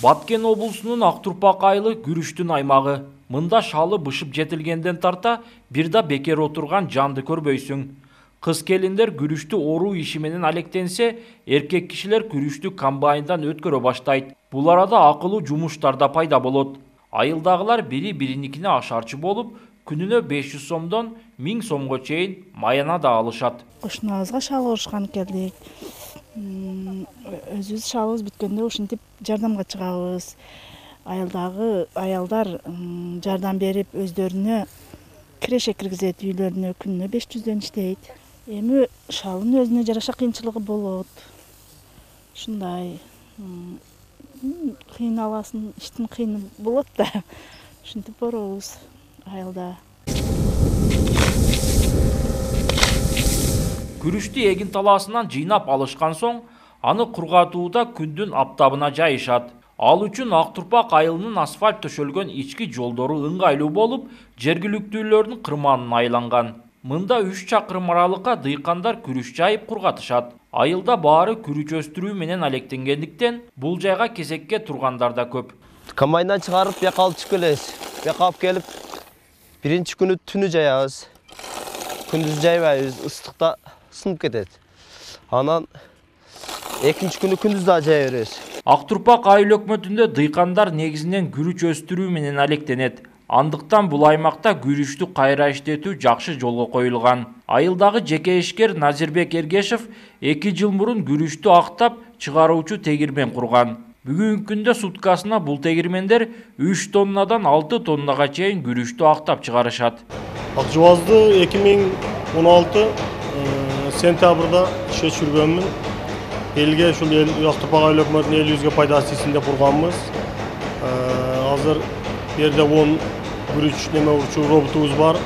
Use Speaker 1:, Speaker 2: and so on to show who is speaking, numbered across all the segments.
Speaker 1: Баткен облусунун Актурпак айылы күрүштүн аймагы. Мында шалы бышып жетилгенден тарта бир да бекер отурган жанды көрбөйсүң. Кыз келиндер күрүштү оруу иши менен алектенсе, эркек кишилер күрүштү комбайндан өткөрө баштайт. Бул арада акылуу жумуштар да пайда болот. Айылдагылар бири-бириникине ашарчы болуп, күнүнө 500 сомдон 1000 сомго чейин маяна да алышат.
Speaker 2: Кошуналарыбызга шал урушкан келдик. Өзүбүз шалыбыз бүткөндө ушинтип жардамга чыгабыз. Айылдагы аялдар жардам берип өздөрүнө киреше киргизет, үйлөрүнө күнүнө 500дөн иштейт. Эми шалдын өзүнө жараша кыйынчылыгы болот. Ушундай кыйналасың, иштин кыйыны болот да. Ушинтип барабыз айылда.
Speaker 1: Күрүштү эгин талаасынан жыйнап алышкан соң, аны кургатууда күндүн аптабына жайышат. Ал үчүн Актурпак айылынын асфальт төшөлгөн ички жолдору ыңгайлуу болуп, жергиликтүүлөрдүн кырманына айланган. Мында 3 чакырым аралыкка дыйкандар күрүш жайып кургатышат. Айылда баары күрүч өстүрүү менен алектенгендиктен, бул жайга кезекке тургандар да көп.
Speaker 3: Комбайндан чыгарып, бияка алып чыгып келебиз. Бияка алып келип, биринчи күнү түнү жаябыз. Күндүз жайбайбыз, ыстыкта сынып кетет. Анан экинчи күнү күндүз да жая беребиз.
Speaker 1: Актурпак айыл өкмөтүндө дыйкандар негизинен күрүч өстүрүү менен алектенет. Андыктан бул аймакта күрүштү кайра иштетүү жакшы жолго коюлган. Айылдагы жеке ишкер Назирбек Эргешев 2 жыл мурун күрүштү актап чыгаруучу тегирмен курган. Бүгүнкү күндө суткасына бул тегирмендер 3 тоннадан 6 тоннага чейин күрүштү актап чыгарышат.
Speaker 4: Акжубазды 2016 сентябрда işe жүргөнмүн. Элге ушул Актурпак айыл өкмөтүнүн элибизге пайдасы тийсин деп курганбыз. Азыр жерде 10 күрүч неме урчу роботубуз бар.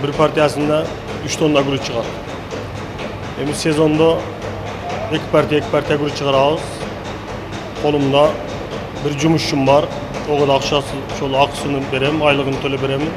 Speaker 4: Бир партиясында 3 тонна күрүч чыгат. Эми сезондо 2 партия күрүч чыгарабыз. Колумда бир жумушчум бар. Ого да акчасы, ошол акысын берем, айлыгын төлөп берем.